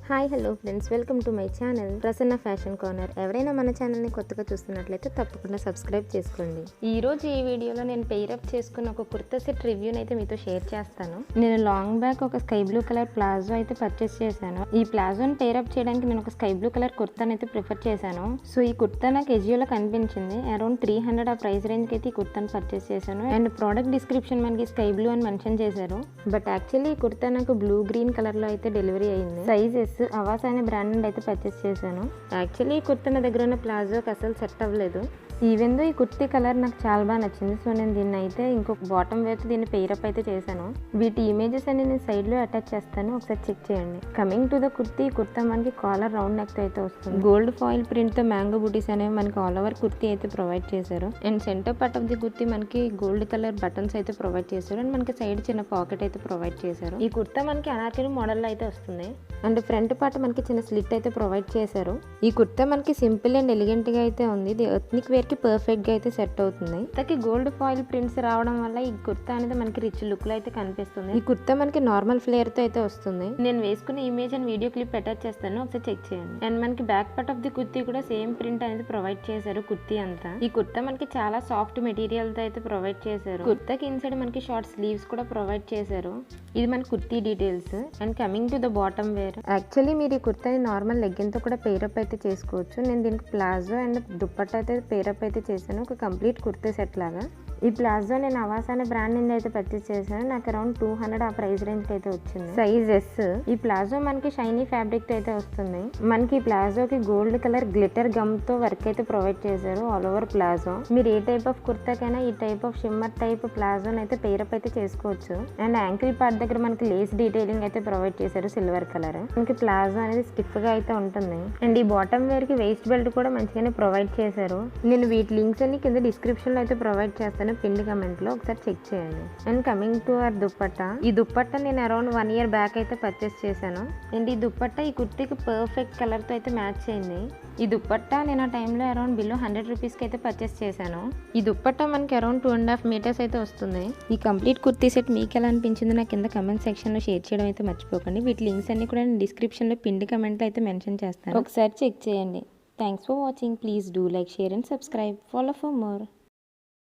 Hi hello friends, welcome to my channel Prasanna fashion corner. ఎవరైనా మన ఛానల్ని కొత్తగా చూస్తున్నట్లయితే తప్పకుండా సబ్స్క్రైబ్ చేసుకోండి. ఈరోజు ఈ వీడియోలో నేను పెయిరప్ చేసుకున్న ఒక కుర్తా సెట్ రివ్యూని అయితే మీతో షేర్ చేస్తాను. నేను లాంగ్ బ్యాక్ ఒక స్కై బ్లూ కలర్ ప్లాజో అయితే పర్చేస్ చేశాను. ఈ ప్లాజోని పెయిరప్ చేయడానికి నేను ఒక స్కై బ్లూ కలర్ కుర్తాని అయితే ప్రిఫర్ చేశాను. సో ఈ కుర్తా నాకు ఎజియోలో కనిపించింది. అరౌండ్ 300 ఆ ప్రైస్ రేంజ్కి అయితే ఈ కుర్తాని పర్చేస్ చేశాను. అండ్ ప్రోడక్ట్ డిస్క్రిప్షన్ మనకి స్కై బ్లూ అని మెన్షన్ చేశారు. బట్ యాక్చువల్లీ ఈ కుర్తా నాకు బ్లూ గ్రీన్ కలర్లో అయితే డెలివరీ అయింది. సైజెస్ అవాస్ అనే బ్రాండ్ నుండి అయితే పర్చేస్ చేశాను. యాక్చువల్లీ ఈ కుర్తా నా దగ్గర ఉన్న ప్లాజోకి అసలు సెట్ అవ్వలేదు. ఈవెన్ దో ఈ కుర్తీ కలర్ నాకు చాలా బాగా నచ్చింది. సో నేను దీన్ని అయితే ఇంకొక బాటమ్ వేసి దీన్ని పెయిరప్ అయితే చేశాను. వీటి ఇమేజెస్ అన్ని నేను సైడ్లో అటాచ్ చేస్తాను, ఒకసారి చెక్ చేయండి. కమింగ్ టు ద కుర్తీ, ఈ కుర్తా మనకి కాలర్ రౌండ్ నెక్ అయితే వస్తుంది. గోల్డ్ ఫాయిల్ ప్రింట్తో మ్యాంగో బూటీస్ అనేవి మనకి ఆల్ ఓవర్ కుర్తీ అయితే ప్రొవైడ్ చేశారు. And centre part of the kurti మనకి గోల్డ్ కలర్ బటన్స్ అయితే ప్రొవైడ్ చేశారు. అండ్ మనకి సైడ్ చిన్న పాకెట్ అయితే ప్రొవైడ్ చేశారు. ఈ కుర్తా మనకి అనార్కలి మోడల్లో అయితే వస్తుంది. అండ్ ఫ్రంట్ పార్ట్ మనకి చిన్న స్లిట్ అయితే ప్రొవైడ్ చేశారు. ఈ కుర్తా మనకి సింపుల్ అండ్ ఎలిగెంట్ గా అయితే ఉంది. ఇది ఎథ్నిక్ వేర్ కి పర్ఫెక్ట్ గా అయితే సెట్ అవుతుంది. కుర్తాకి గోల్డ్ ఫాయిల్ ప్రింట్స్ రావడం వల్ల ఈ కుర్తా అనేది మనకి రిచ్ లుక్ లో అయితే కనిపిస్తుంది. ఈ కుర్తా మనకి నార్మల్ ఫ్లేర్ తో అయితే వస్తుంది. నేను వేసుకున్న image and video clip attach చేస్తాను, ఒకసారి చెక్ చేయండి. అండ్ మనకి back part of the kurti కూడా సేమ్ ప్రింట్ అనేది ప్రొవైడ్ చేశారు. కుర్తీ అంతా ఈ కుర్తా మనకి చాలా సాఫ్ట్ మెటీరియల్ తో అయితే ప్రొవైడ్ చేశారు. కుర్తాకి ఇన్సైడ్ మనకి షార్ట్ స్లీవ్స్ కూడా ప్రొవైడ్ చేశారు. ఇది మన kurti details. And coming to the bottom wear, actually మీరు ఈ కుర్తాని నార్మల్ లెగ్గిన్ తో కూడా పేరప్ అయితే చేసుకోవచ్చు. నేను దీనికి ప్లాజో అండ్ దుప్పట్టా అయితే పేరప్ అయితే చేశాను, ఒక కంప్లీట్ కుర్తా సెట్ లాగా. ఈ ప్లాజో నేను అవాస్ అనే బ్రాండ్ నుండి అయితే పర్చేస్ చేశాను. నాకు అరౌండ్ 200 ఆ ప్రైస్ రేంజ్ కి అయితే వచ్చింది. Size yes. ఈ ప్లాజో మనకి షైనీ ఫ్యాబ్రిక్ తో అయితే వస్తుంది. మనకి ఈ ప్లాజోకి గోల్డ్ కలర్ గ్లిటర్ గమ్ తో వర్క్ అయితే ప్రొవైడ్ చేశారు ఆల్ ఓవర్ ప్లాజో. మీరు ఏ టైప్ ఆఫ్ కుర్తాకైనా ఈ టైప్ ఆఫ్ షిమ్మర్ టైప్ ప్లాజోని అయితే పేరప్ అయితే చేసుకోవచ్చు. అండ్ యాంకిల్ పార్ట్ దగ్గర మనకి లేస్ డీటెయిలింగ్ అయితే ప్రొవైడ్ చేశారు సిల్వర్ కలర్. మనకి ప్లాజో అనేది స్టిఫ్ గా అయితే ఉంటుంది. అండ్ ఈ బాటమ్ వేర్ కి వేస్ట్ బెల్ట్ కూడా మంచిగానే ప్రొవైడ్ చేశారు. నేను వీటి లింక్స్ అన్ని కింద డిస్క్రిప్షన్ లో అయితే ప్రొవైడ్ చేస్తాను, పిన్ కమెంట్ లో ఒకసారి చెక్ చేయండి. And coming to our dupatta, ఈ దుప్పట్టా నేను అరౌండ్ 1 year బ్యాక్ అయితే పర్చేస్ చేశాను. అండ్ ఈ దుప్పట్టా ఈ కుర్తీకి పర్ఫెక్ట్ కలర్ తో అయితే మ్యాచ్ అయింది. ఈ దుప్పట్టా నేను ఆ టైంలో అరౌండ్ బిలో 100 రూపీస్కి అయితే పర్చేస్ చేశాను. ఈ దుప్పట్టా మనకి అరౌండ్ 2.5 meters అయితే వస్తుంది. ఈ కంప్లీట్ కుర్తీ సెట్ మీకు ఎలా అనిపించింది నా కింద కమెంట్ సెక్షన్ లో షేర్ చేయడం అయితే మర్చిపోకండి. వీటి లింక్స్ అన్ని కూడా నేను డిస్క్రిప్షన్ లో పిన్ కమెంట్ లో అయితే మెన్షన్ చేస్తాను, ఒకసారి చెక్ చేయండి. Thanks for watching. Please do like, share and subscribe. Follow for more.